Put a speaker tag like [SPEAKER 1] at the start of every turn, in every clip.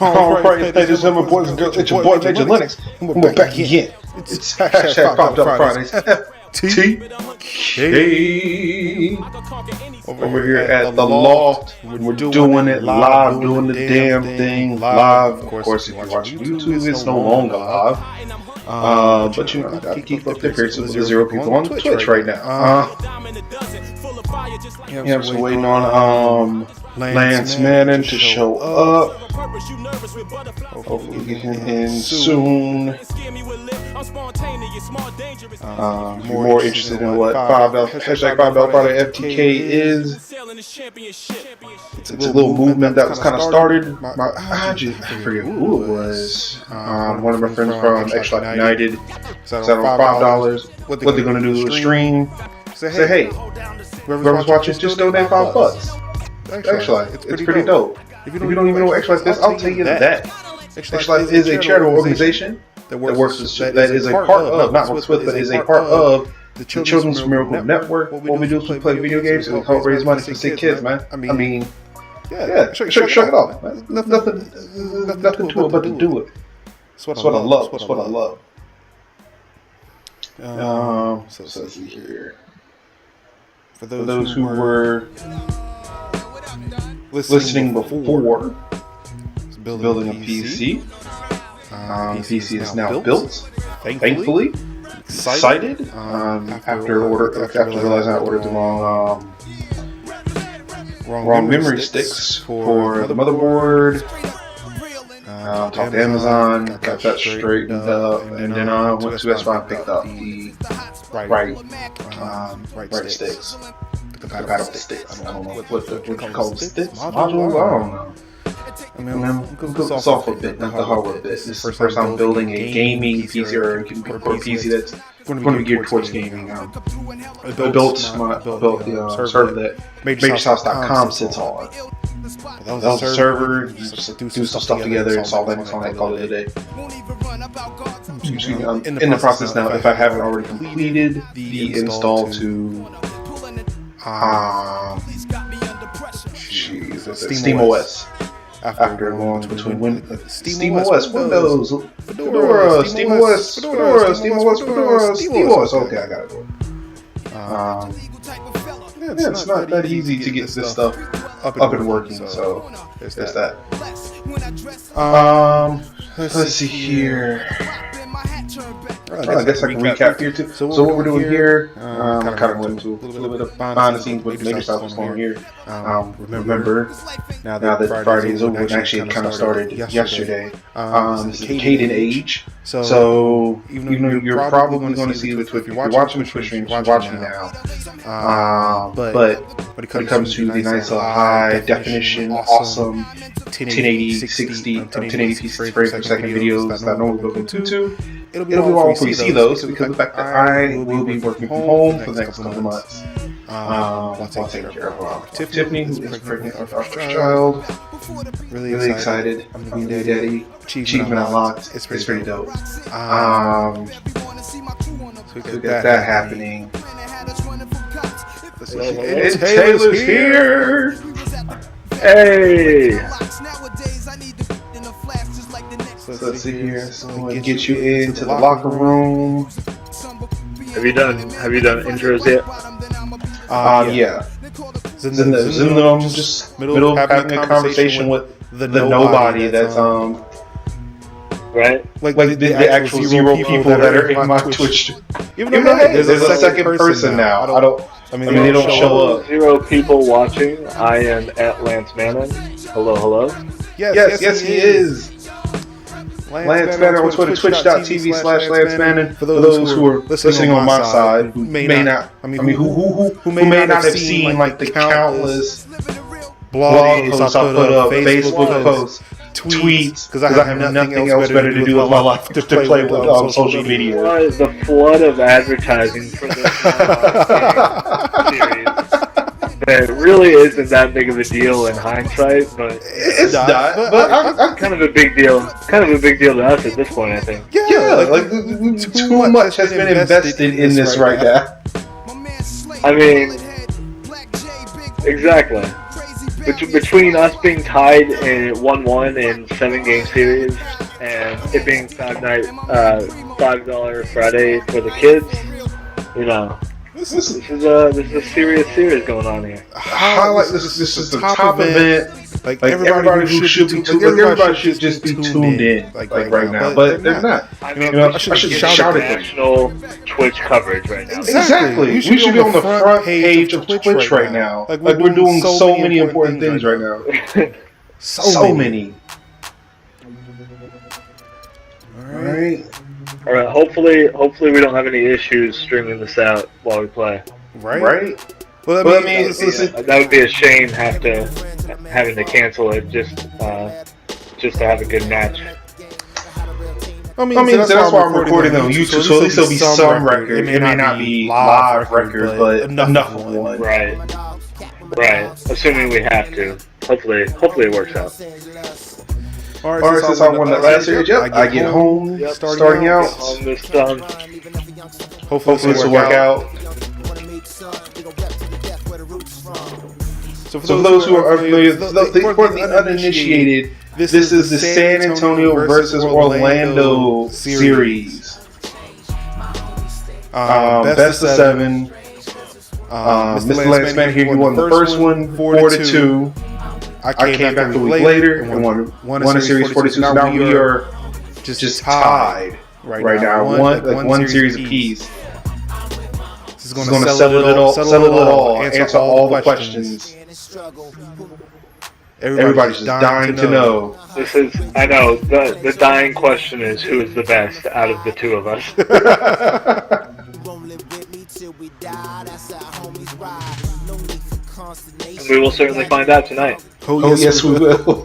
[SPEAKER 1] All right, ladies and gentlemen, boys and girls, it's your boy MajorLinux, and we're back again. It's hashtag $5 Fridays, FTK. Over here at the loft, we're doing it live, doing the damn thing live. Of course, if you're watching YouTube, it's no longer live. But you know, I gotta keep up the appearance of the 0 people on Twitch right now. Yeah, I'm just waiting on Lancemanon to show up. Hopefully we get him in soon. More interested in what hashtag $5 Friday FTK is. It's a little movement that was kind of started. I forget who it was. One of my friends from Extra Life United said on $5 what they're gonna do to a stream. Say hey, whoever's watching, just donate $5. Extra Life, it's pretty dope. If you don't even know what Extra Life is, I'll tell you that. Extra Life is a charitable organization that is a part of, not works with, but is a part of the Children's Miracle Network. What we do is we play video games and help raise money for sick kids, man. I mean, yeah, shut it off, man. Nothing to it but to do it. That's what I love. That's what I love. So let's see here. For those who were listening before, building a PC. PC is now built. Thankfully, excited. After realizing I ordered the wrong memory sticks for the motherboard. Talked to Amazon, got that straightened up, and then I went to Best Buy and picked up the right sticks. The compatible sticks. I don't know what you call them, sticks? Modules? I don't know. I mean, I'm going to soft a bit, not the hardware bit. This is the first time building a gaming PC or a PC that's going to be geared towards gaming. I built the server that MajorsHouse.com sits on. That was a server, do some stuff together, and solve Linux on that, call it a day. I'm in the process now, if I haven't already completed the install to SteamOS. After going between SteamOS, Windows, Fedora, SteamOS, SteamOS. Okay, I got it. It's not that easy to get this stuff up and working, so there's that. Let's see here. I guess I can recap here too. So what we're doing here, kind of went into a little bit of behind the scenes with MajorsHouse was going here. Remember, now that Friday is over, and actually it kind of started yesterday. This is the Caden age. So even though you're probably going to see the Twitch, if you're watching the Twitch stream, you're watching now. But when it comes to the nice high definition, awesome 1080, 60, 1080p frames per second videos that no one will go into, it'll be all before you see those, because of the fact that I will be working from home for the next couple months. While taking care of Tiffany, who is pregnant with our first child. Really excited. I'm going to be daddy. Achievement unlocked. It's pretty dope. So we got that happening. And Taylor's here!
[SPEAKER 2] Hey!
[SPEAKER 1] So let's see here. So I'm going to get you into the locker room.
[SPEAKER 2] Have you done intros yet?
[SPEAKER 1] Yeah. I'm just middle of having a conversation with the nobody that's
[SPEAKER 2] right?
[SPEAKER 1] Like the actual zero people that are in my Twitch. Even though there's a second person now. I mean they don't show up.
[SPEAKER 2] 0 people watching. I am at Lancemanon. Hello.
[SPEAKER 1] Yes, he is. Lancemanon on Twitter, twitch.tv/Lancemanon. For those who are listening on my side, who may not have seen like the countless blog posts I put up, Facebook posts, tweets, because I have nothing else better to do with my life to play with social media.
[SPEAKER 2] What is the flood of advertising for this series? That really isn't that big of a deal in hindsight, but
[SPEAKER 1] it's not. But I'm
[SPEAKER 2] kind of a big deal. Kind of a big deal to us at this point, I think.
[SPEAKER 1] Yeah, like too much has been invested in this right now.
[SPEAKER 2] I mean, exactly. between us being tied in 1-1 in 7-game series and it being $5 Friday for the kids, you know, this is a serious series going on here.
[SPEAKER 1] Highlight this is the top event. Like everybody who should be everybody should just be tuned in right now, but they're not.
[SPEAKER 2] I mean, I should shout at national Twitch coverage right now.
[SPEAKER 1] Exactly. We should be on the front page of Twitch right now. Like we're doing so many important things right now. So many.
[SPEAKER 2] All right. Hopefully we don't have any issues streaming this out while we play.
[SPEAKER 1] Right.
[SPEAKER 2] Well, I mean, that would be a shame having to cancel it just to have a good match.
[SPEAKER 1] I mean, so that's why I'm recording on YouTube, so at least there'll be some record. It may not be live record, but enough of one.
[SPEAKER 2] Right. Assuming we have to. Hopefully it works out.
[SPEAKER 1] Alright, since I won that last series, I get home, starting out.
[SPEAKER 2] Home this done.
[SPEAKER 1] Hopefully this will work out. So for those who are unfamiliar, for the uninitiated, this is the San Antonio versus Orlando series. Best of 7. Mr. Lancemanon here, you won the first one 4-2. I came back a week later and won a series 4-2. So now we are just tied right now. One series apiece. This is going to settle it all, answer all the questions. Everybody's just dying to know.
[SPEAKER 2] I know, the dying question is who is the best out of the two of us. And we will certainly find out tonight.
[SPEAKER 1] Oh yes, we will.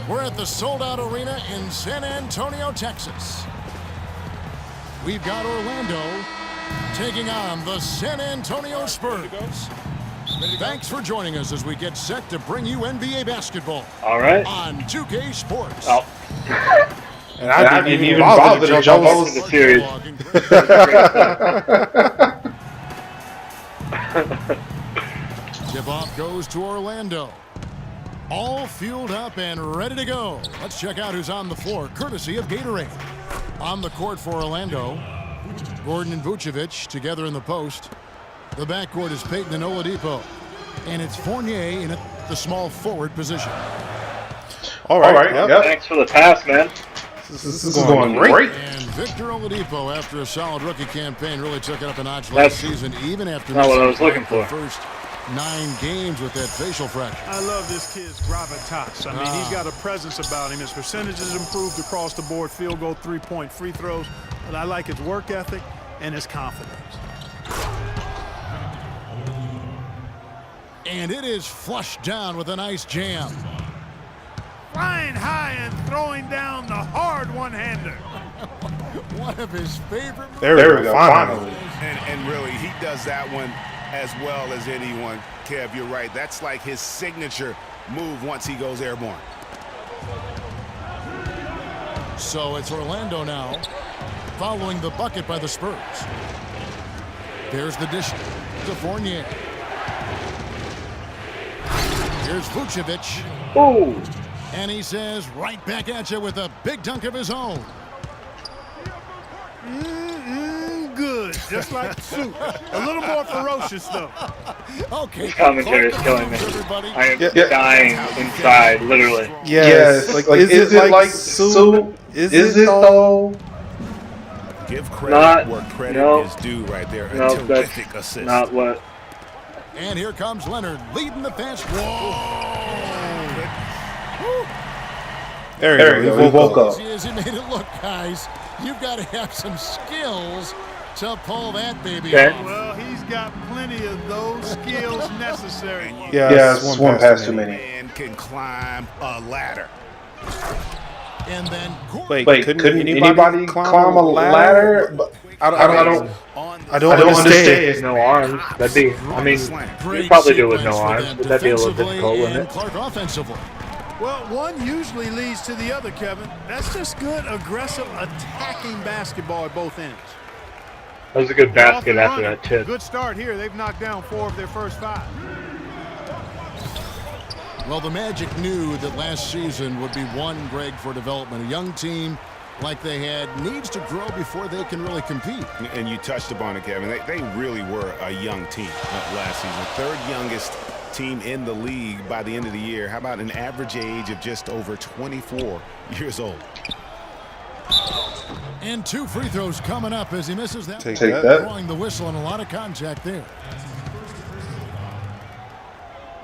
[SPEAKER 3] We're at the sold-out arena in San Antonio, Texas. We've got Orlando taking on the San Antonio Spurs. Thanks for joining us as we get set to bring you NBA basketball.
[SPEAKER 2] All right.
[SPEAKER 3] On 2K Sports.
[SPEAKER 2] Oh.
[SPEAKER 1] And I didn't even bother to jump over
[SPEAKER 2] the series.
[SPEAKER 3] Tip-off goes to Orlando. All fueled up and ready to go. Let's check out who's on the floor, courtesy of Gatorade. On the court for Orlando, Gordon and Vucevic together in the post. The backcourt is Payton and Oladipo. And it's Fournier in the small forward position.
[SPEAKER 1] All right. Yep.
[SPEAKER 2] Thanks for the pass, man.
[SPEAKER 1] This is going great.
[SPEAKER 3] And Victor Oladipo, after a solid rookie campaign, really took it up a notch last season, even after
[SPEAKER 2] not what I was looking for.
[SPEAKER 3] The first 9 games with that facial fracture.
[SPEAKER 4] I love this kid's gravitas. I mean, he's got a presence about him. His percentages improved across the board, field goal, 3-point free throws. But I like his work ethic and his confidence.
[SPEAKER 3] And it is flushed down with a nice jam.
[SPEAKER 4] Flying high and throwing down the hard one-hander.
[SPEAKER 3] One of his favorite.
[SPEAKER 1] There we go, finally.
[SPEAKER 5] And really, he does that one as well as anyone. Kev, you're right. That's like his signature move once he goes airborne.
[SPEAKER 3] So it's Orlando now, following the bucket by the Spurs. There's the dish to Fournier. Here's Vucevic.
[SPEAKER 2] Ooh.
[SPEAKER 3] And he says, right back at you with a big dunk of his own.
[SPEAKER 4] Good, just like soup. A little more ferocious, though.
[SPEAKER 3] Okay.
[SPEAKER 2] This commentary is killing me. I am dying inside, literally.
[SPEAKER 1] Yes. Like is it like soup? Is it though?
[SPEAKER 5] Give credit where credit is due right there.
[SPEAKER 2] No, that's
[SPEAKER 5] assist.
[SPEAKER 2] not what.
[SPEAKER 3] And here comes Leonard leading the fast. Whoa!
[SPEAKER 1] There you go. He woke up.
[SPEAKER 3] He made it look, guys. You've got to have some skills to pull that baby off.
[SPEAKER 4] Well, he's got plenty of those skills necessary.
[SPEAKER 1] Yeah, it's one pass too many.
[SPEAKER 5] Man can climb a ladder.
[SPEAKER 3] And then
[SPEAKER 1] Wait, couldn't anybody climb a ladder? I don't understand.
[SPEAKER 2] No arms. That'd be. I mean, you probably do it with no arms, but that'd be a little difficult, wouldn't it?
[SPEAKER 3] Clark offensively.
[SPEAKER 4] Well, one usually leads to the other, Kevin. That's just good, aggressive, attacking basketball at both ends.
[SPEAKER 2] That was a good basket after that tip.
[SPEAKER 4] Good start here. They've knocked down 4 of their first 5.
[SPEAKER 3] Well, the Magic knew that last season would be one, Greg, for development. A young team like they had needs to grow before they can really compete.
[SPEAKER 5] And you touched upon it, Kevin. They really were a young team last season. 3rd youngest team in the league by the end of the year. How about an average age of just over 24 years old?
[SPEAKER 3] And 2 free throws coming up as he misses that.
[SPEAKER 1] Take that.
[SPEAKER 3] Blowing the whistle and a lot of contact there.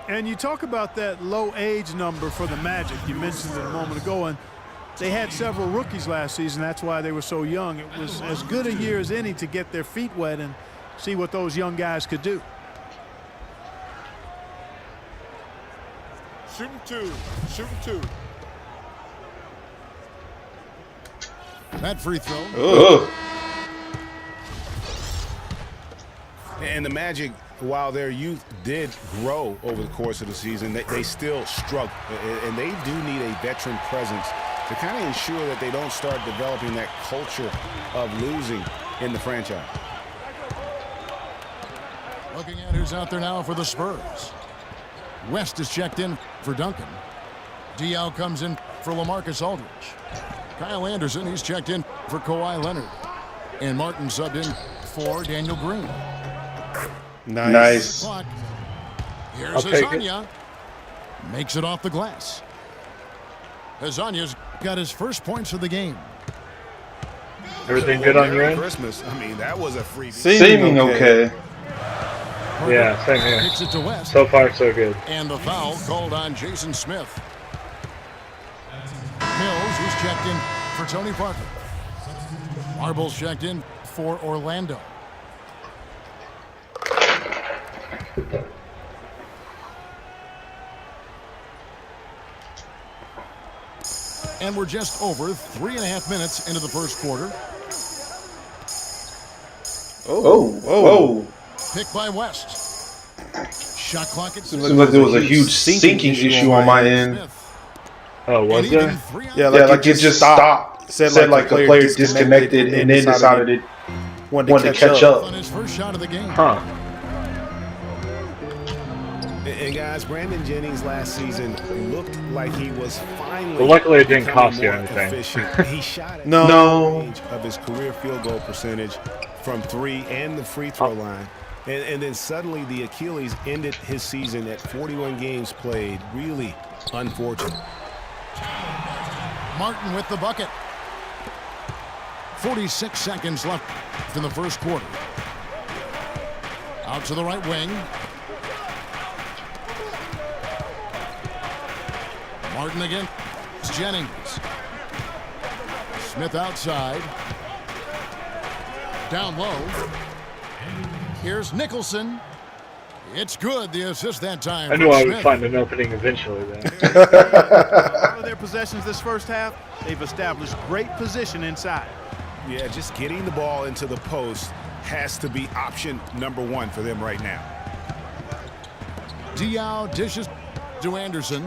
[SPEAKER 4] And you talk about that low age number for the Magic. You mentioned it a moment ago, and they had several rookies last season. That's why they were so young. It was as good a year as any to get their feet wet and see what those young guys could do.
[SPEAKER 6] Shooting 2. Shooting 2.
[SPEAKER 3] That free throw.
[SPEAKER 1] Ugh.
[SPEAKER 5] And the Magic, while their youth did grow over the course of the season, they still struggle. And they do need a veteran presence to kind of ensure that they don't start developing that culture of losing in the franchise.
[SPEAKER 3] Looking at who's out there now for the Spurs. West is checked in for Duncan. Diaw comes in for LaMarcus Aldridge. Kyle Anderson, he's checked in for Kawhi Leonard. And Martin subbed in for Daniel Green.
[SPEAKER 1] Nice.
[SPEAKER 3] Here's Hezonja. Makes it off the glass. Hezonja's got his first points of the game.
[SPEAKER 2] Everything good on your end?
[SPEAKER 5] Christmas. I mean, that was a free.
[SPEAKER 1] Seeming okay.
[SPEAKER 2] Yeah, same here.
[SPEAKER 3] Kicks it to West.
[SPEAKER 2] So far, so good.
[SPEAKER 3] And the foul called on Jason Smith. Mills, who's checked in for Tony Parker. Marble's checked in for Orlando. And we're just over 3.5 minutes into the first quarter.
[SPEAKER 1] Oh.
[SPEAKER 3] Picked by West. Shot clock at
[SPEAKER 1] Seems like there was a huge sinking issue on my end.
[SPEAKER 2] Oh, was there?
[SPEAKER 1] Yeah, like it just stopped. Said like the player disconnected and then decided it wanted to catch up.
[SPEAKER 3] On his first shot of the game.
[SPEAKER 2] Huh.
[SPEAKER 5] And guys, Brandon Jennings last season looked like he was finally.
[SPEAKER 2] But luckily it didn't cost you anything.
[SPEAKER 5] He shot at
[SPEAKER 1] No.
[SPEAKER 5] the range of his career field goal percentage from 3 and the free throw line. And then suddenly the Achilles ended his season at 41 games played. Really unfortunate.
[SPEAKER 3] Martin with the bucket. 46 seconds left in the first quarter. Out to the right wing. Martin again. It's Jennings. Smith outside. Down low. Here's Nicholson. It's good, the assist that time.
[SPEAKER 2] I knew I would find an opening eventually then.
[SPEAKER 4] Out of their possessions this first half, they've established great position inside.
[SPEAKER 5] Yeah, just getting the ball into the post has to be option number 1 for them right now.
[SPEAKER 3] Diaw dishes to Anderson.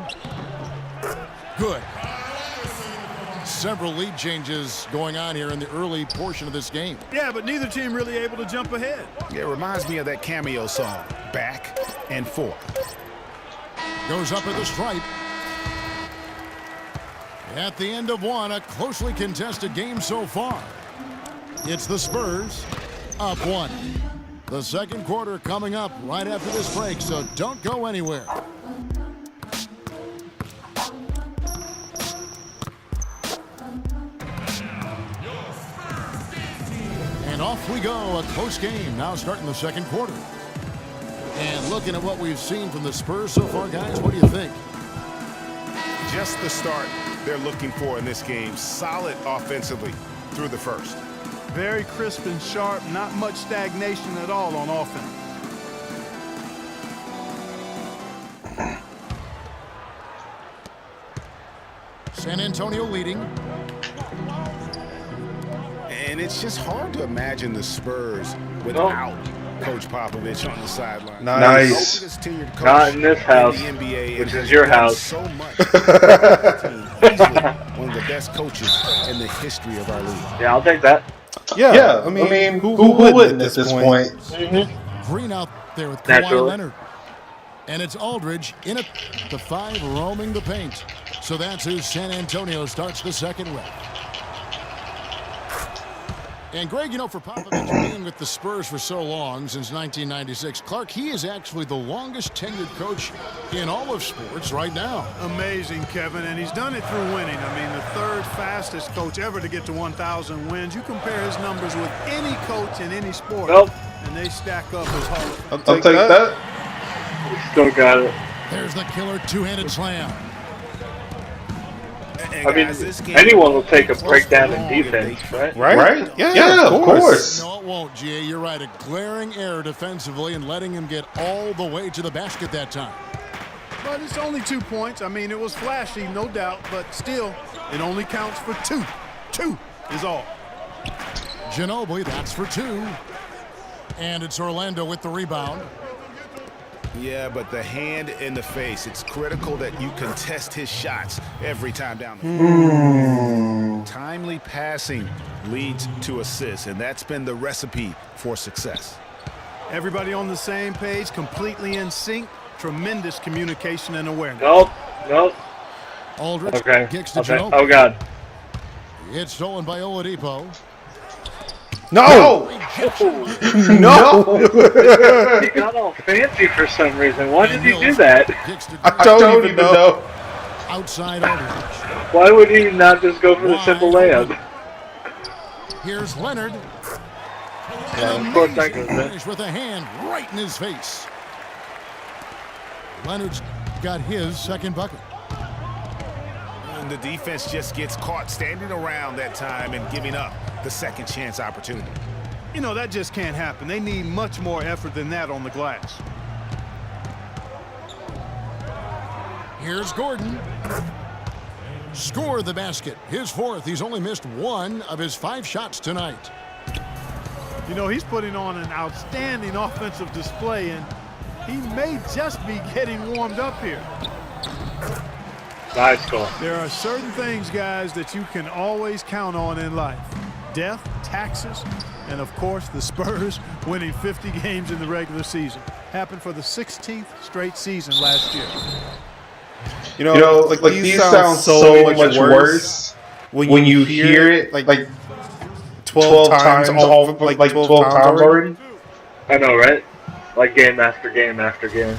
[SPEAKER 3] Good. Several lead changes going on here in the early portion of this game.
[SPEAKER 4] Yeah, but neither team really able to jump ahead.
[SPEAKER 5] Yeah, it reminds me of that cameo song, Back and Forth.
[SPEAKER 3] Goes up at the stripe. At the end of one, a closely contested game so far. It's the Spurs up 1. The second quarter coming up right after this break, so don't go anywhere. And off we go, a close game now starting the second quarter. And looking at what we've seen from the Spurs so far, guys, what do you think?
[SPEAKER 5] Just the start they're looking for in this game. Solid offensively through the first.
[SPEAKER 4] Very crisp and sharp, not much stagnation at all on offense.
[SPEAKER 3] San Antonio leading.
[SPEAKER 5] And it's just hard to imagine the Spurs without Coach Popovich on the sideline.
[SPEAKER 1] Nice.
[SPEAKER 2] Not in this house,
[SPEAKER 5] NBA,
[SPEAKER 2] which is your house.
[SPEAKER 5] So much. Easily one of the best coaches in the history of our league.
[SPEAKER 2] Yeah, I'll take that.
[SPEAKER 1] Yeah, I mean, who wouldn't at this point?
[SPEAKER 3] Green out there with Kawhi
[SPEAKER 2] Naturally.
[SPEAKER 3] Leonard. And it's Aldridge in at the 5 roaming the paint. So that's who San Antonio starts the second with. And Greg, you know, for Popovich being with the Spurs for so long, since 1996, Clark, he is actually the longest tenured coach in all of sports right now.
[SPEAKER 4] Amazing, Kevin, and he's done it through winning. I mean, the third fastest coach ever to get to 1,000 wins. You compare his numbers with any coach in any sport, and they stack up as Hall.
[SPEAKER 1] I'll take that.
[SPEAKER 2] Still got it.
[SPEAKER 3] There's the killer two-handed slam.
[SPEAKER 2] I mean, anyone will take a breakdown in defense, right?
[SPEAKER 1] Right? Yeah, of course.
[SPEAKER 3] No, it won't, GA. You're right. A glaring error defensively and letting him get all the way to the basket that time.
[SPEAKER 4] But it's only 2 points. I mean, it was flashy, no doubt, but still, it only counts for 2. 2 is all.
[SPEAKER 3] Ginobili, that's for 2. And it's Orlando with the rebound.
[SPEAKER 5] Yeah, but the hand in the face, it's critical that you contest his shots every time down the floor. Timely passing leads to assists, and that's been the recipe for success.
[SPEAKER 4] Everybody on the same page, completely in sync. Tremendous communication and awareness.
[SPEAKER 2] Nope.
[SPEAKER 3] Aldridge
[SPEAKER 2] Okay.
[SPEAKER 3] kicks to
[SPEAKER 2] Okay.
[SPEAKER 3] Ginobili.
[SPEAKER 2] Oh, God.
[SPEAKER 3] It's stolen by Oladipo.
[SPEAKER 1] No! No!
[SPEAKER 2] He got all fancy for some reason. Why did he do that?
[SPEAKER 3] Kicks to
[SPEAKER 1] I
[SPEAKER 3] Green.
[SPEAKER 1] don't even know.
[SPEAKER 3] Outside Aldridge.
[SPEAKER 2] Why would he not just go for the simple layup?
[SPEAKER 3] Here's Leonard.
[SPEAKER 2] Yeah, of course that goes in.
[SPEAKER 3] Finish with a hand right in his face. Leonard's got his second bucket.
[SPEAKER 5] And the defense just gets caught standing around that time and giving up the second chance opportunity.
[SPEAKER 4] You know, that just can't happen. They need much more effort than that on the glass.
[SPEAKER 3] Here's Gordon. Score the basket. His fourth. He's only missed 1 of his 5 shots tonight.
[SPEAKER 4] You know, he's putting on an outstanding offensive display, and he may just be getting warmed up here.
[SPEAKER 2] Nice goal.
[SPEAKER 4] There are certain things, guys, that you can always count on in life. Death, taxes, and, of course, the Spurs winning 50 games in the regular season. Happened for the 16th straight season last year.
[SPEAKER 1] You know, like these sound so much worse when you hear it like 12 times, like 12 times already.
[SPEAKER 2] I know, right? Like game after game after game.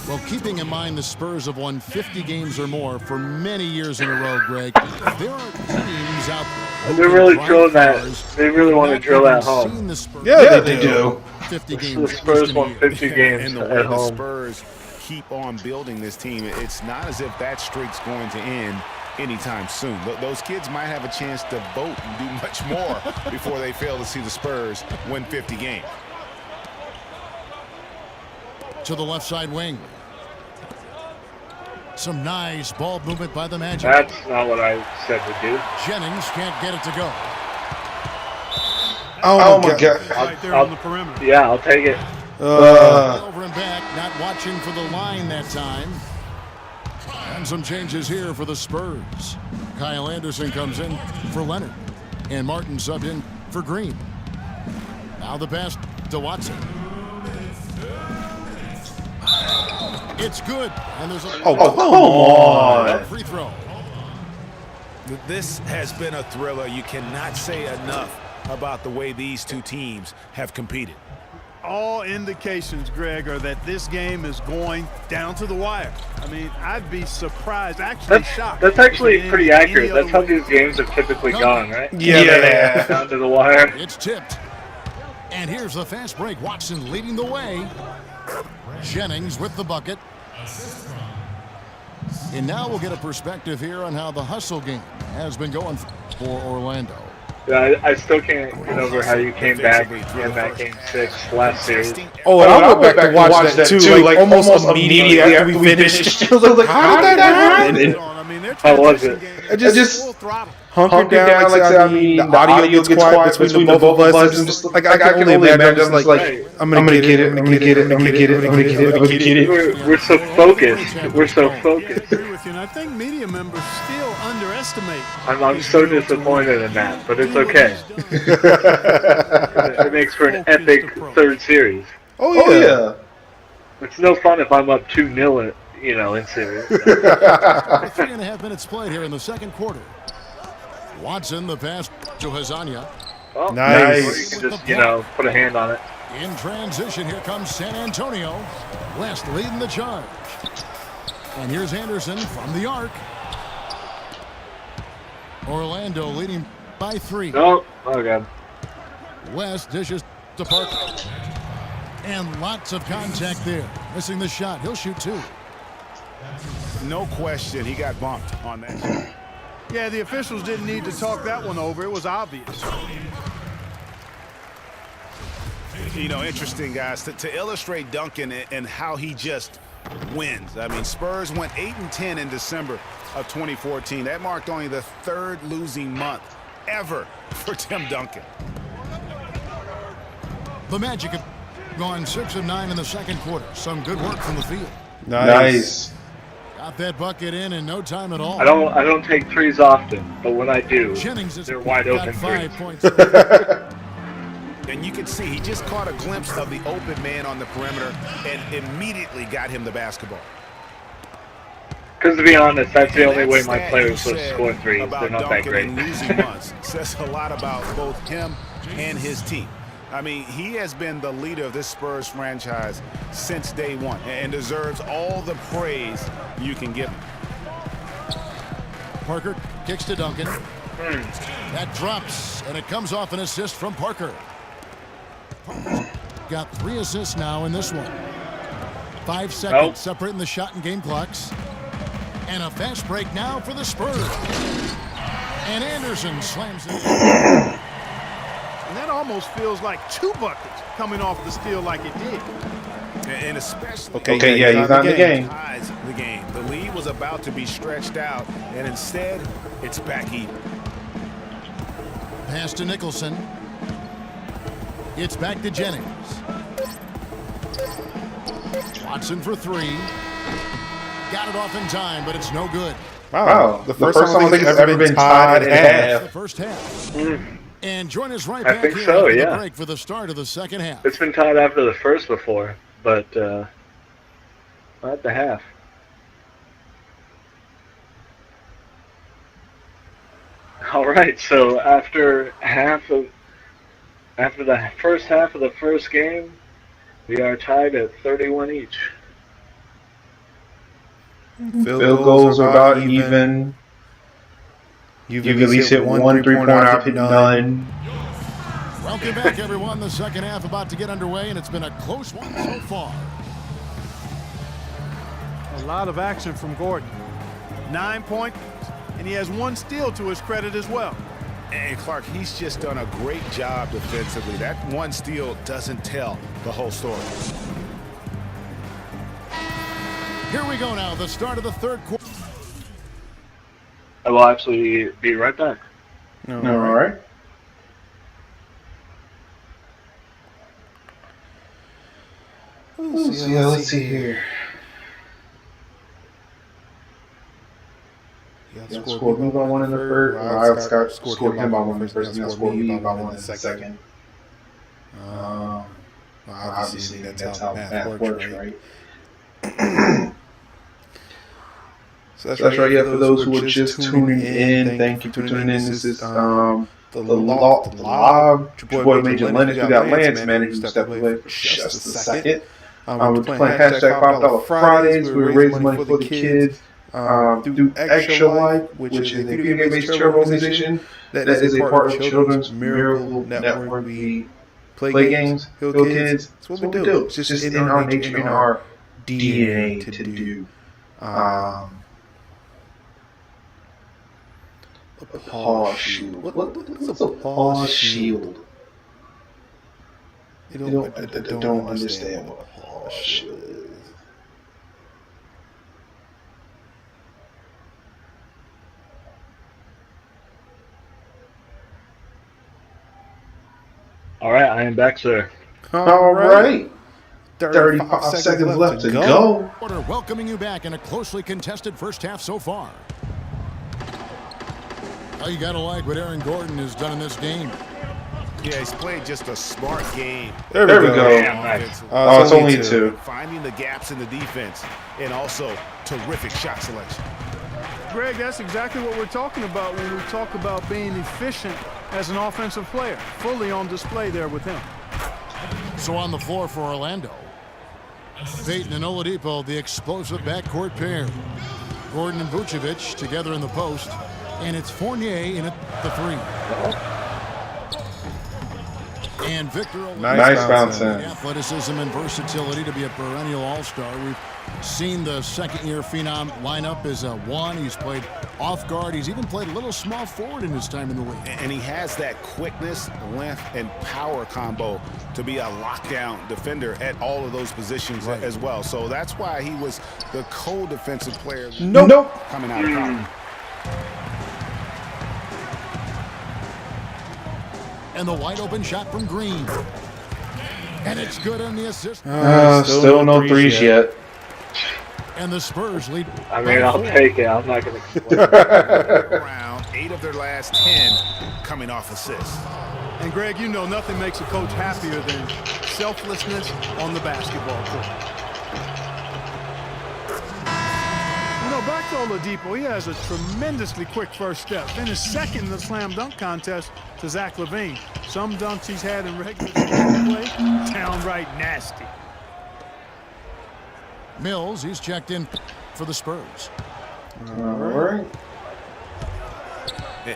[SPEAKER 3] Well, keeping in mind the Spurs have won 50 games or more for many years in a row, Greg, there are teams out there.
[SPEAKER 2] They're really drilling that. They really want to drill that home.
[SPEAKER 1] Yeah, they do.
[SPEAKER 3] 50
[SPEAKER 2] The
[SPEAKER 3] games.
[SPEAKER 2] Spurs won 50 games
[SPEAKER 5] And the way
[SPEAKER 2] at
[SPEAKER 5] the
[SPEAKER 2] home.
[SPEAKER 5] Spurs keep on building this team, it's not as if that streak's going to end anytime soon. Those kids might have a chance to vote and do much more before they fail to see the Spurs win 50 games.
[SPEAKER 3] To the left side wing. Some nice ball movement by the Magic.
[SPEAKER 2] That's not what I said to do.
[SPEAKER 3] Jennings can't get it to go.
[SPEAKER 1] Oh my God.
[SPEAKER 4] Right there on the perimeter.
[SPEAKER 2] Yeah, I'll take it.
[SPEAKER 3] Over and back, not watching for the line that time. And some changes here for the Spurs. Kyle Anderson comes in for Leonard. And Martin subbed in for Green. Now the pass to Watson. It's good. And there's a
[SPEAKER 1] Come on.
[SPEAKER 3] free throw.
[SPEAKER 5] This has been a thriller. You cannot say enough about the way these two teams have competed.
[SPEAKER 4] All indications, Greg, are that this game is going down to the wire. I mean, I'd be surprised, actually shocked.
[SPEAKER 2] That's actually
[SPEAKER 4] if it
[SPEAKER 2] pretty
[SPEAKER 4] ended
[SPEAKER 2] accurate.
[SPEAKER 4] any
[SPEAKER 2] That's how
[SPEAKER 4] other way.
[SPEAKER 2] these games have typically gone, right?
[SPEAKER 1] Yeah.
[SPEAKER 2] Down to the wire.
[SPEAKER 3] It's tipped. And here's the fast break. Watson leading the way. Jennings with the bucket. And now we'll get a perspective here on how the hustle game has been going for Orlando.
[SPEAKER 2] Yeah, I still can't get over how you came back in that Game 6 last series.
[SPEAKER 1] Oh, and I went back to watch that too, like almost immediately after we finished. I was like, how did that happen?
[SPEAKER 2] How was it?
[SPEAKER 1] I just hunkered down, like I mean, the audio gets quiet between the both of us, and just like I can only imagine, just like I'm gonna get it, I'm gonna get it, I'm gonna get it, I'm gonna get it, I'm gonna get it.
[SPEAKER 2] We're so focused. We're so focused.
[SPEAKER 4] And I think media members still underestimate.
[SPEAKER 2] I'm so disappointed in that, but it's okay. It makes for an epic third series.
[SPEAKER 1] Oh yeah.
[SPEAKER 2] It's no fun if I'm up 2-0, in series.
[SPEAKER 3] 3.5 minutes played here in the second quarter. Watson, the pass to Hazania.
[SPEAKER 2] Well,
[SPEAKER 1] nice.
[SPEAKER 2] You can just, put a hand on it.
[SPEAKER 3] In transition, here comes San Antonio. West leading the charge. And here's Anderson from the arc. Orlando leading by 3.
[SPEAKER 2] Oh God.
[SPEAKER 3] West dishes to Parker. And lots of contact there. Missing the shot. He'll shoot 2.
[SPEAKER 5] No question, he got bumped on that shot.
[SPEAKER 4] Yeah, the officials didn't need to talk that one over. It was obvious.
[SPEAKER 5] Interesting, guys, to illustrate Duncan and how he just wins. I mean, Spurs went 8-10 in December of 2014. That marked only the 3rd losing month ever for Tim Duncan.
[SPEAKER 3] The Magic have gone 6 of 9 in the second quarter. Some good work from the field.
[SPEAKER 1] Nice.
[SPEAKER 3] Got that bucket in no time at all.
[SPEAKER 2] I don't take threes often, but when I do, they're wide open threes.
[SPEAKER 5] And you can see he just caught a glimpse of the open man on the perimeter and immediately got him the basketball.
[SPEAKER 2] Because to be honest, that's the only way my players supposed to score threes. They're not that great.
[SPEAKER 5] Losing months says a lot about both him and his team. I mean, he has been the leader of this Spurs franchise since day one and deserves all the praise you can give him.
[SPEAKER 3] Parker kicks to Duncan. That drops, and it comes off an assist from Parker. Parker's got 3 assists now in this one. 5 seconds separating the shot and game clocks. And a fast break now for the Spurs. And Anderson slams it.
[SPEAKER 4] And that almost feels like 2 buckets coming off the steal like it did.
[SPEAKER 5] And especially
[SPEAKER 1] he's not in the game.
[SPEAKER 5] The lead was about to be stretched out, and instead, it's back even.
[SPEAKER 3] Pass to Nicholson. It's back to Jennings. Watson for 3. Got it off in time, but it's no good.
[SPEAKER 1] Wow. The first time I think it's ever been tied at half.
[SPEAKER 3] The first half. And join us right
[SPEAKER 2] I
[SPEAKER 3] back
[SPEAKER 2] think
[SPEAKER 3] here
[SPEAKER 2] so,
[SPEAKER 3] after
[SPEAKER 2] yeah.
[SPEAKER 3] the break for the start of the second half.
[SPEAKER 2] It's been tied after the first before, but not at the half. All right, so after the first half of the first game, we are tied at 31 each.
[SPEAKER 1] Field goals are about even. You've at least hit 1 3-pointer. I've hit none.
[SPEAKER 3] Welcome back, everyone. The second half about to get underway, and it's been a close one so far.
[SPEAKER 4] A lot of action from Gordon. 9 points, and he has 1 steal to his credit as well.
[SPEAKER 5] And Clark, he's just done a great job defensively. That 1 steal doesn't tell the whole story.
[SPEAKER 3] Here we go now, the start of the third quarter.
[SPEAKER 2] I will actually be right back.
[SPEAKER 1] All right. Let's see here. Yeah, scored me by 1 in the first. I scored him by 1 in the first, and I scored me by 1 in the second. Obviously, that's how math works, right? So that's right. Yeah, for those who are just tuning in, thank you for tuning in. This is the Live. Your boy MajorLinux. We got Lancemanon who stepped away for just a second. We're playing hashtag $5 Fridays. We're raising money for the kids. Through Extra Life, which is a video game-based charitable organization that is a part of Children's Miracle Network. We play games, heal kids. That's what we do. It's just in our nature, in our DNA to do. A paw shield. What's a paw shield? I don't understand what a paw shield is.
[SPEAKER 2] All right, I am back, sir.
[SPEAKER 1] All right. 35 seconds left to go.
[SPEAKER 3] Welcoming you back in a closely contested first half so far. Oh, you got to like what Aaron Gordon has done in this game.
[SPEAKER 5] Yeah, he's played just a smart game.
[SPEAKER 1] There we go.
[SPEAKER 2] Yeah, nice.
[SPEAKER 1] Oh, it's only two.
[SPEAKER 5] Finding the gaps in the defense and also terrific shot selection.
[SPEAKER 4] Greg, that's exactly what we're talking about when we talk about being efficient as an offensive player. Fully on display there with him.
[SPEAKER 3] So on the floor for Orlando, Payton and Oladipo, the explosive backcourt pair. Gordon and Vucevic together in the post, and it's Fournier in at the three. And Victor Oladipo.
[SPEAKER 1] Nice bounce in.
[SPEAKER 3] Athleticism and versatility to be a perennial all-star. We've seen the second-year phenom line up as a one. He's played off guard. He's even played a little small forward in his time in the league.
[SPEAKER 5] And he has that quickness, length, and power combo to be a lockdown defender at all of those positions as well. So that's why he was the co-defensive player coming out of college.
[SPEAKER 3] And the wide open shot from Green. And it's good on the assist.
[SPEAKER 1] Still no threes yet.
[SPEAKER 3] And the Spurs lead.
[SPEAKER 2] I mean, I'll take it. I'm not going to complain.
[SPEAKER 5] Around 8 of their last 10 coming off assists.
[SPEAKER 4] And Greg, you know nothing makes a coach happier than selflessness on the basketball court. You know, back to Oladipo, he has a tremendously quick first step. Finished second in the slam dunk contest to Zach LaVine. Some dunks he's had in regular season play, downright nasty.
[SPEAKER 3] Mills, he's checked in for the Spurs.
[SPEAKER 1] All right.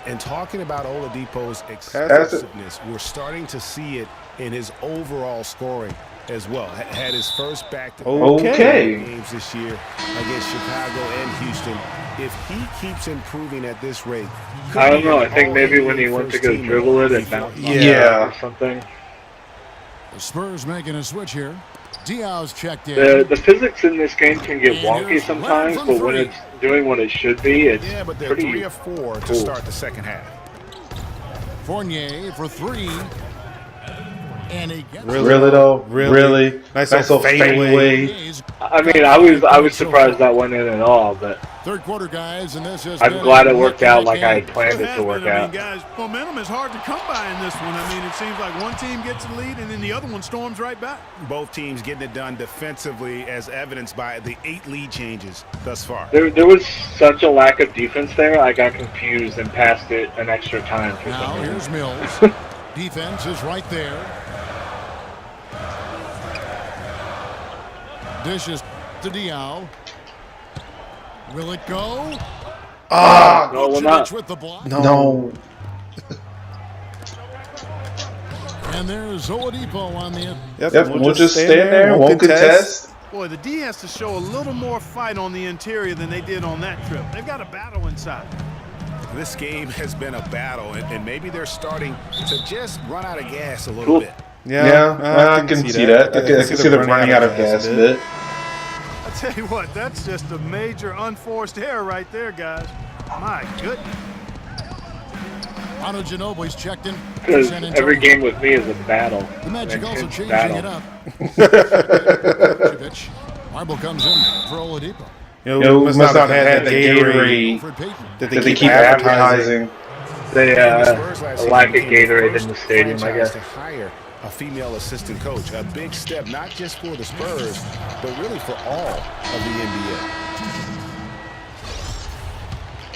[SPEAKER 5] And talking about Oladipo's excessiveness, we're starting to see it in his overall scoring as well. Had his first back-to-back games this year against Chicago and Houston. If he keeps improving at this rate,
[SPEAKER 2] I don't know. I think maybe when he went to go dribble it and bounce or something.
[SPEAKER 3] The Spurs making a switch here. Diaw's checked in.
[SPEAKER 2] The physics in this game can get wonky sometimes, but when it's doing what it should be, it's
[SPEAKER 5] but they're
[SPEAKER 2] pretty
[SPEAKER 5] 3 of 4 to start the second half.
[SPEAKER 3] Fournier for three. And he gets
[SPEAKER 1] Really though? Really? Nice little fadeaway.
[SPEAKER 2] I mean, I was surprised that went in at all, but
[SPEAKER 3] third quarter, guys, and this is.
[SPEAKER 2] I'm glad it worked out like I had planned it to work out.
[SPEAKER 4] I mean, guys, momentum is hard to come by in this one. I mean, it seems like one team gets the lead and then the other one storms right back.
[SPEAKER 5] Both teams getting it done defensively, as evidenced by the 8 lead changes thus far.
[SPEAKER 2] There was such a lack of defense there, I got confused and passed it an extra time.
[SPEAKER 3] Now here's Mills. Defense is right there. Dishes to Diaw. Will it go?
[SPEAKER 2] No, will not.
[SPEAKER 3] With the block.
[SPEAKER 1] No.
[SPEAKER 3] And there's Oladipo on the.
[SPEAKER 1] Yep, we'll just stand there, won't contest.
[SPEAKER 4] Boy, the D has to show a little more fight on the interior than they did on that trip. They've got a battle inside.
[SPEAKER 5] This game has been a battle, and maybe they're starting to just run out of gas a little bit.
[SPEAKER 1] Yeah, I can see that. I can see them running out of gas a bit.
[SPEAKER 4] I tell you what, that's just a major unforced error right there, guys. My goodness.
[SPEAKER 3] Manu Ginobili's checked in.
[SPEAKER 2] Because every game with me is a battle.
[SPEAKER 3] The Magic also changing it up. Marble comes in for Oladipo.
[SPEAKER 1] You know, must not have had the Gatorade that they keep advertising.
[SPEAKER 2] They lack of Gatorade in the stadium, I guess.
[SPEAKER 5] To hire a female assistant coach, a big step not just for the Spurs, but really for all of the NBA.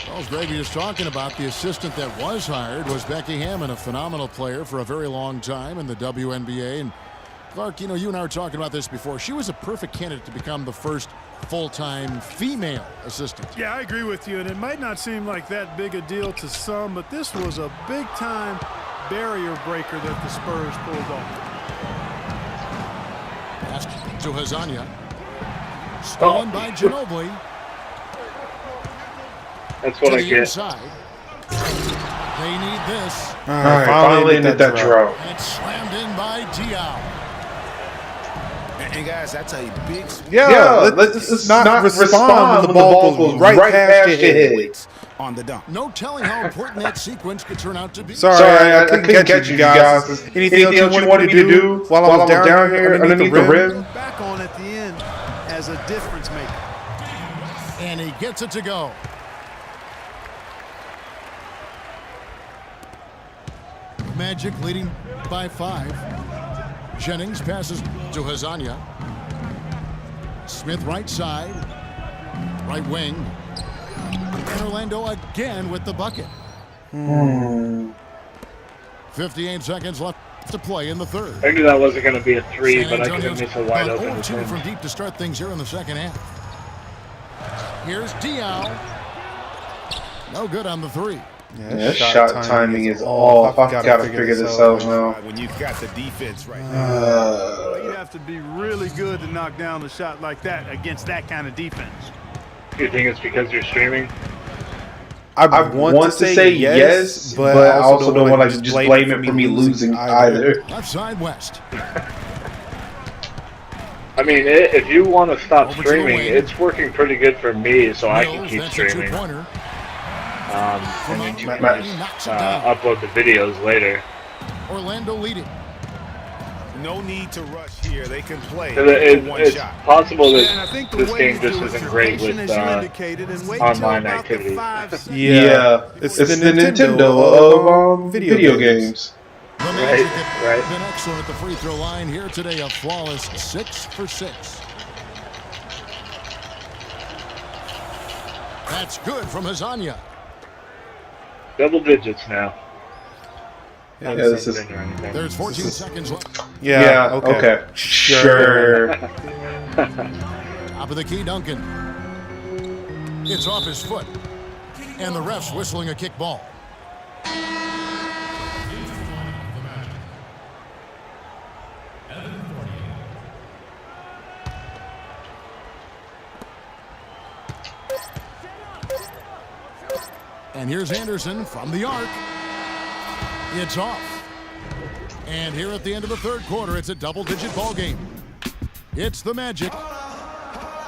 [SPEAKER 3] Well, as Greg was talking about, the assistant that was hired was Becky Hammond, a phenomenal player for a very long time in the WNBA. And Clark, you know, you and I were talking about this before. She was a perfect candidate to become the first full-time female assistant.
[SPEAKER 4] Yeah, I agree with you, and it might not seem like that big a deal to some, but this was a big-time barrier breaker that the Spurs pulled off.
[SPEAKER 3] Pass to Hazania. Stolen by Ginobili.
[SPEAKER 2] That's what I get.
[SPEAKER 3] Inside. They need this.
[SPEAKER 1] All right, finally ended that draw.
[SPEAKER 3] And it's slammed in by Diao.
[SPEAKER 5] And guys, that's a big.
[SPEAKER 1] Yeah, let's not respond when the ball goes right past your head.
[SPEAKER 5] On the dunk.
[SPEAKER 3] No telling how important that sequence could turn out to be.
[SPEAKER 1] Sorry, I couldn't catch you guys. Anything else you wanted me to do while I was down here underneath the rim?
[SPEAKER 4] Back on at the end as a difference maker.
[SPEAKER 3] And he gets it to go. Magic leading by 5. Jennings passes to Hazanya. Smith right side. Right wing. And Orlando again with the bucket. 58 seconds left to play in the third.
[SPEAKER 2] I knew that wasn't going to be a 3, but I could have missed a wide open.
[SPEAKER 3] 0-2 from deep to start things here in the second half. Here's Diao. No good on the 3.
[SPEAKER 1] Yeah, shot timing is off. I've got to figure this out now.
[SPEAKER 5] When you've got the defense right
[SPEAKER 4] Well, you have to be really good to knock down a shot like that against that kind of defense.
[SPEAKER 2] You think it's because you're streaming?
[SPEAKER 1] I want to say yes, but I also don't want to just blame it for me losing either.
[SPEAKER 3] Left side west.
[SPEAKER 2] I mean, if you want to stop streaming, it's working pretty good for me, so I can keep streaming. And then you can just upload the videos later.
[SPEAKER 3] Orlando leading.
[SPEAKER 5] No need to rush here. They can play one
[SPEAKER 2] It's
[SPEAKER 5] shot.
[SPEAKER 2] possible that this game just isn't great with online activity.
[SPEAKER 1] Yeah, it's the Nintendo of video games.
[SPEAKER 3] The Magic have been excellent at the free throw line here today. A flawless 6 for 6. That's good from Hazanya.
[SPEAKER 2] Double digits now.
[SPEAKER 1] Yeah, this is.
[SPEAKER 3] There's 14 seconds left.
[SPEAKER 1] Yeah, okay. Sure.
[SPEAKER 3] Top of the key, Duncan. It's off his foot. And the ref's whistling a kick ball. And here's Anderson from the arc. It's off. And here at the end of the third quarter, it's a double-digit ball game. It's the Magic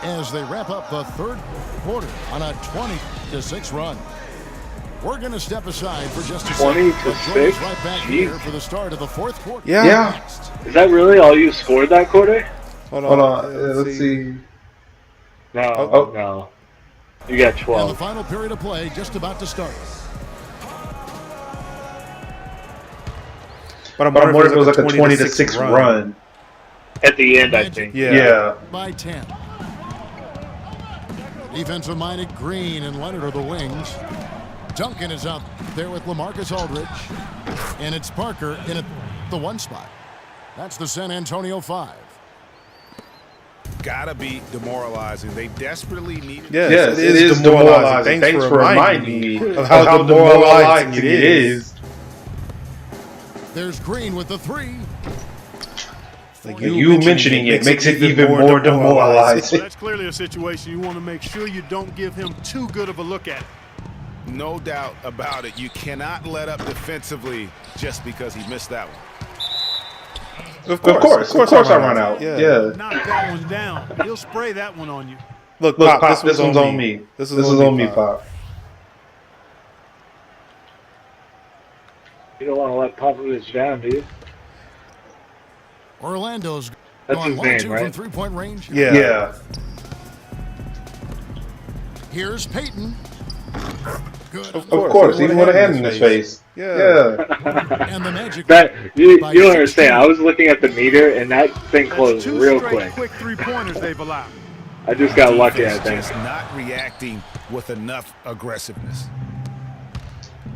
[SPEAKER 3] as they wrap up the third quarter on a 20-6 run. We're going to step aside for just a second.
[SPEAKER 2] 20-6?
[SPEAKER 3] Right back here for the start of the fourth quarter.
[SPEAKER 1] Yeah.
[SPEAKER 2] Is that really all you scored that quarter?
[SPEAKER 1] Hold on. Let's see.
[SPEAKER 2] No, no. You got 12.
[SPEAKER 3] And the final period of play just about to start.
[SPEAKER 1] But I'm wondering if it was like a 20-6 run.
[SPEAKER 2] At the end, I think.
[SPEAKER 1] Yeah.
[SPEAKER 3] By 10. Defensive-minded Green and Leonard are the wings. Duncan is out there with LaMarcus Aldridge. And it's Parker in at the 1 spot. That's the San Antonio 5.
[SPEAKER 5] Gotta be demoralizing. They desperately need it.
[SPEAKER 1] Yes, it is demoralizing. Thanks for reminding me of how demoralizing it is.
[SPEAKER 3] There's Green with the 3.
[SPEAKER 1] Like you mentioning it makes it even more demoralizing.
[SPEAKER 4] That's clearly a situation you want to make sure you don't give him too good of a look at.
[SPEAKER 5] No doubt about it. You cannot let up defensively just because he missed that one.
[SPEAKER 1] Of course I run out. Yeah.
[SPEAKER 4] Knock that one down. He'll spray that one on you.
[SPEAKER 1] Look, Pop, this one's on me. This is on me, Pop.
[SPEAKER 2] You don't want to let Popovich down, do you?
[SPEAKER 3] Orlando's
[SPEAKER 2] That's
[SPEAKER 3] gone
[SPEAKER 2] his name,
[SPEAKER 3] 1-2
[SPEAKER 2] right?
[SPEAKER 3] from 3-point range.
[SPEAKER 1] Yeah.
[SPEAKER 3] Here's Peyton. Good.
[SPEAKER 1] Of course, he would have had in his face. Yeah.
[SPEAKER 3] And the Magic.
[SPEAKER 2] You don't understand. I was looking at the meter, and that thing closed real quick.
[SPEAKER 4] Quick 3-pointers they've allowed.
[SPEAKER 2] I just got lucky, I think.
[SPEAKER 5] Just not reacting with enough aggressiveness.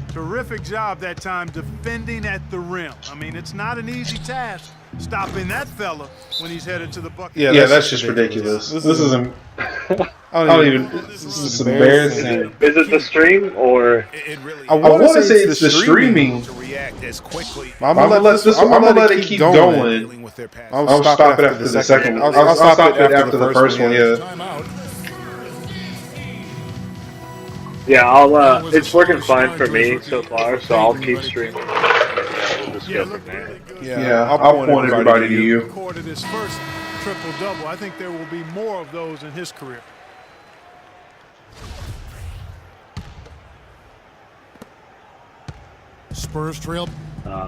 [SPEAKER 4] Terrific job that time defending at the rim. I mean, it's not an easy task stopping that fella when he's headed to the bucket.
[SPEAKER 1] Yeah, that's just ridiculous. This isn't. I don't even. This is embarrassing.
[SPEAKER 2] Is it the stream or?
[SPEAKER 5] It really
[SPEAKER 1] I want to say it's the streaming.
[SPEAKER 5] to react as quickly.
[SPEAKER 1] I'm gonna let it keep going. I'll stop it after the second. I'll stop it after the first one. Yeah.
[SPEAKER 3] Timeout.
[SPEAKER 2] Yeah, I'll. It's working fine for me so far, so I'll keep streaming. We'll just go from there.
[SPEAKER 1] Yeah, I'll point everybody to you.
[SPEAKER 4] Recorded his first triple-double. I think there will be more of those in his career.
[SPEAKER 3] Spurs trail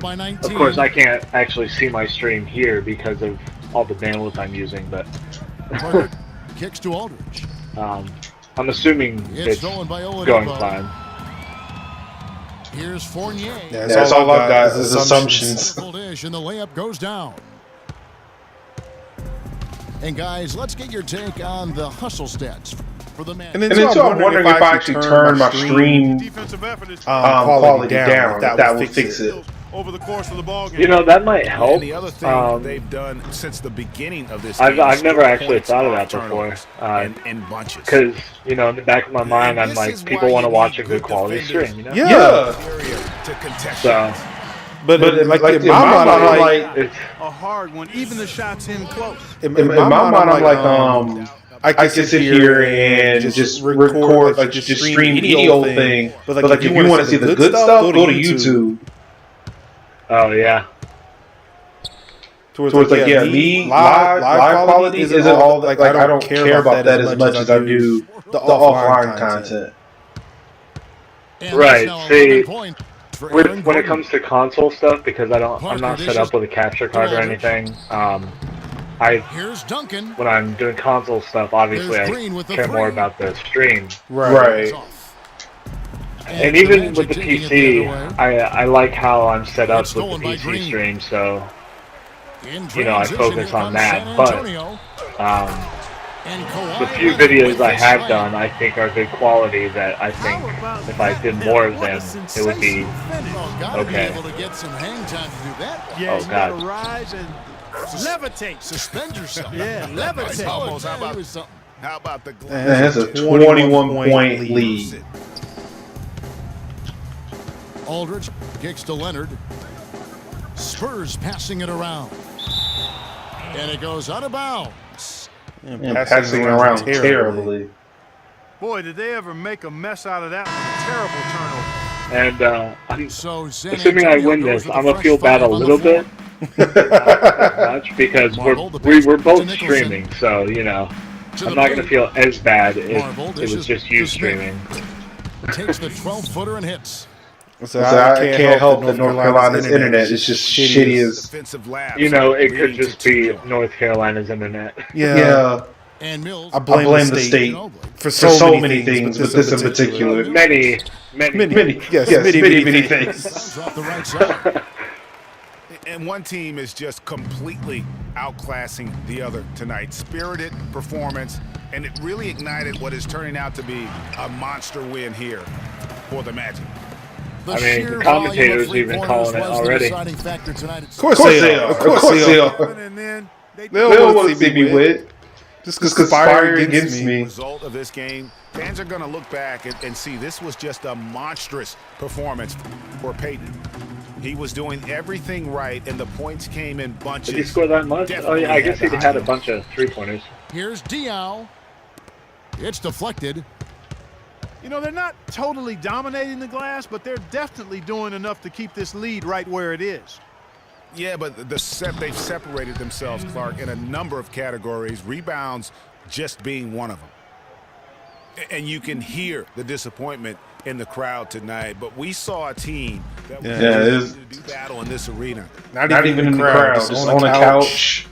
[SPEAKER 3] by 19.
[SPEAKER 2] Of course, I can't actually see my stream here because of all the bandwidth I'm using, but
[SPEAKER 3] Kicks to Aldridge.
[SPEAKER 2] I'm assuming it's
[SPEAKER 3] stolen by Oladipo.
[SPEAKER 2] going fine.
[SPEAKER 3] Here's Fournier.
[SPEAKER 1] Yeah, that's all I've got is assumptions.
[SPEAKER 3] Full dish, and the layup goes down. And guys, let's get your take on the hustle stats for the man.
[SPEAKER 1] And then so I'm wondering if I actually turn my stream
[SPEAKER 4] Defensive effort is
[SPEAKER 1] quality down, that will fix it.
[SPEAKER 4] over the course of the ball game.
[SPEAKER 2] You know, that might help.
[SPEAKER 5] And the other thing they've done since the beginning of this
[SPEAKER 2] I've never actually thought of that before.
[SPEAKER 5] in bunches.
[SPEAKER 2] Because, you know, in the back of my mind, I'm like, people want to watch a good quality stream, you know?
[SPEAKER 1] Yeah.
[SPEAKER 2] So,
[SPEAKER 1] But like in my mind, I'm like,
[SPEAKER 2] it's,
[SPEAKER 4] A hard one, even the shots in close.
[SPEAKER 1] in my mind, I'm like, I can sit here and just record, like just stream any old thing. But like if you want to see the good stuff, go to YouTube.
[SPEAKER 2] oh, yeah.
[SPEAKER 1] Towards like me, live quality isn't all like I don't care about that as much as I do the offline content.
[SPEAKER 2] Right, see, when it comes to console stuff, because I'm not set up with a capture card or anything,
[SPEAKER 3] Here's Duncan.
[SPEAKER 2] when I'm doing console stuff, obviously I care more about the stream.
[SPEAKER 1] Right.
[SPEAKER 2] And even with the PC, I like how I'm set up with the PC stream, so, you know, I focus on that. But the few videos I have done, I think are good quality that I think if I did more of them, it would be okay.
[SPEAKER 4] Yeah,
[SPEAKER 2] Oh,
[SPEAKER 4] you
[SPEAKER 2] God.
[SPEAKER 4] gotta rise and levitate.
[SPEAKER 3] Suspend yourself.
[SPEAKER 4] Yeah, levitate.
[SPEAKER 5] How about the
[SPEAKER 1] And that's a 21-point lead.
[SPEAKER 3] Aldridge kicks to Leonard. Spurs passing it around. And it goes out of bounds.
[SPEAKER 1] And passing around terribly.
[SPEAKER 4] Boy, did they ever make a mess out of that one. A terrible turnover.
[SPEAKER 2] And I'm
[SPEAKER 3] So San
[SPEAKER 2] assuming I
[SPEAKER 3] Antonio
[SPEAKER 2] win
[SPEAKER 3] goes
[SPEAKER 2] this,
[SPEAKER 3] with
[SPEAKER 2] I'm
[SPEAKER 3] a
[SPEAKER 2] gonna feel
[SPEAKER 3] fresh
[SPEAKER 2] bad a
[SPEAKER 3] five on the
[SPEAKER 2] little
[SPEAKER 3] floor.
[SPEAKER 2] bit. Not much because we're both
[SPEAKER 3] Nicholson.
[SPEAKER 2] streaming, so you know
[SPEAKER 3] To
[SPEAKER 2] I'm
[SPEAKER 3] the
[SPEAKER 2] not gonna
[SPEAKER 3] paint.
[SPEAKER 2] feel as bad if
[SPEAKER 3] Marvel
[SPEAKER 2] it was
[SPEAKER 3] dishes
[SPEAKER 2] just you
[SPEAKER 3] to Smith.
[SPEAKER 2] streaming.
[SPEAKER 3] Takes the 12-footer and hits.
[SPEAKER 1] So I can't help that North Carolina's internet is just shitty as.
[SPEAKER 5] defensive labs.
[SPEAKER 2] You know, it could just be North Carolina's internet.
[SPEAKER 1] Yeah.
[SPEAKER 3] And Mills.
[SPEAKER 1] I blame the state for so many things, but this in particular.
[SPEAKER 2] Many
[SPEAKER 1] Many things.
[SPEAKER 3] Comes off the right side.
[SPEAKER 5] And one team is just completely outclassing the other tonight. Spirited performance, and it really ignited what is turning out to be a monster win here for the Magic.
[SPEAKER 3] The
[SPEAKER 2] I mean,
[SPEAKER 3] sheer
[SPEAKER 2] the commentators
[SPEAKER 3] volume of
[SPEAKER 2] even
[SPEAKER 3] three-pointers
[SPEAKER 2] calling it
[SPEAKER 3] was the
[SPEAKER 2] already.
[SPEAKER 3] deciding factor tonight.
[SPEAKER 1] Of course they are. Of course they are.
[SPEAKER 4] And then they
[SPEAKER 1] They'll want to see me win. Just conspire against me.
[SPEAKER 5] Result of this game, fans are going to look back and see this was just a monstrous performance for Peyton. He was doing everything right, and the points came in bunches.
[SPEAKER 2] Did he score that much? Oh yeah, I guess he had a bunch of 3-pointers.
[SPEAKER 3] Here's Diaw. It's deflected.
[SPEAKER 4] You know, they're not totally dominating the glass, but they're definitely doing enough to keep this lead right where it is.
[SPEAKER 5] Yeah, but they've separated themselves, Clark, in a number of categories, rebounds just being one of them. And you can hear the disappointment in the crowd tonight, but we saw a team that was to do battle in this arena.
[SPEAKER 1] Not even in the crowd, just on a couch.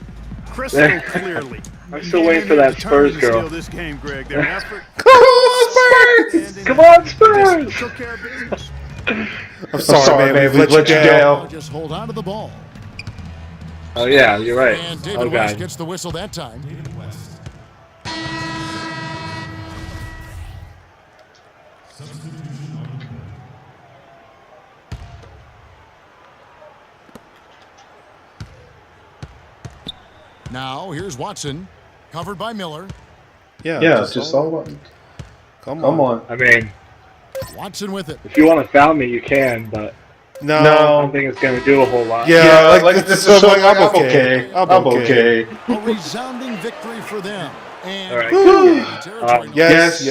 [SPEAKER 4] Crystal clearly.
[SPEAKER 2] I'm still waiting for that Spurs girl.
[SPEAKER 4] Steal this game, Greg. Their effort.
[SPEAKER 1] Come on, Spurs!
[SPEAKER 2] Come on, Spurs!
[SPEAKER 4] Took care of business.
[SPEAKER 1] I'm sorry, man. We've let you down.
[SPEAKER 3] Just hold on to the ball.
[SPEAKER 2] Oh yeah, you're right.
[SPEAKER 3] And David
[SPEAKER 2] Oh
[SPEAKER 3] West
[SPEAKER 2] god.
[SPEAKER 3] gets the whistle that time. Now, here's Watson, covered by Miller.
[SPEAKER 1] Yeah, just all on. Come on.
[SPEAKER 2] I mean,
[SPEAKER 3] Watson with it.
[SPEAKER 2] if you want to foul me, you can, but I
[SPEAKER 1] No.
[SPEAKER 2] don't think it's gonna do a whole lot.
[SPEAKER 1] Yeah, like this is like I'm okay. I'm okay.
[SPEAKER 3] A resounding victory for them. And
[SPEAKER 2] All right.
[SPEAKER 3] territory
[SPEAKER 1] Yes.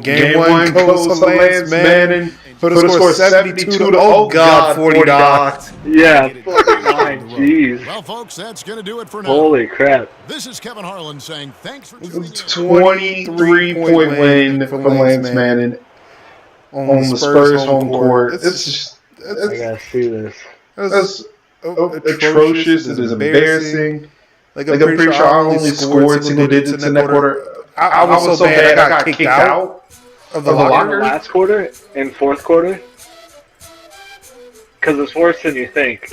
[SPEAKER 1] Game one goes to Lancemanon. Put a score 72 to, oh God, 40 docked.
[SPEAKER 2] Yeah, 49. Jeez.
[SPEAKER 3] Well, folks, that's going to do it for now.
[SPEAKER 2] Holy crap.
[SPEAKER 3] This is Kevin Harlan saying thanks for tuning in.
[SPEAKER 1] 23-point win for Lancemanon on the Spurs home court. It's just,
[SPEAKER 2] I gotta see this.
[SPEAKER 1] that's atrocious. It is embarrassing. Like, I'm pretty sure I only scored single digits in that quarter. I was so bad I got kicked out of the locker.
[SPEAKER 2] Last quarter and fourth quarter? Because it's worse than you think.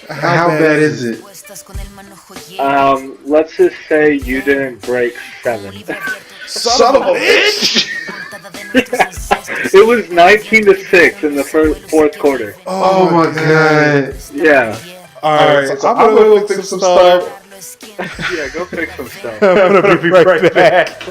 [SPEAKER 1] How bad is it?
[SPEAKER 2] Let's just say you didn't break 7.
[SPEAKER 1] Son of a bitch!
[SPEAKER 2] It was 19-6 in the fourth quarter.
[SPEAKER 1] Oh my God.
[SPEAKER 2] Yeah.
[SPEAKER 1] Alright, so I'm gonna go fix some stuff.
[SPEAKER 2] Yeah, go fix some stuff.
[SPEAKER 1] I'm gonna be right back.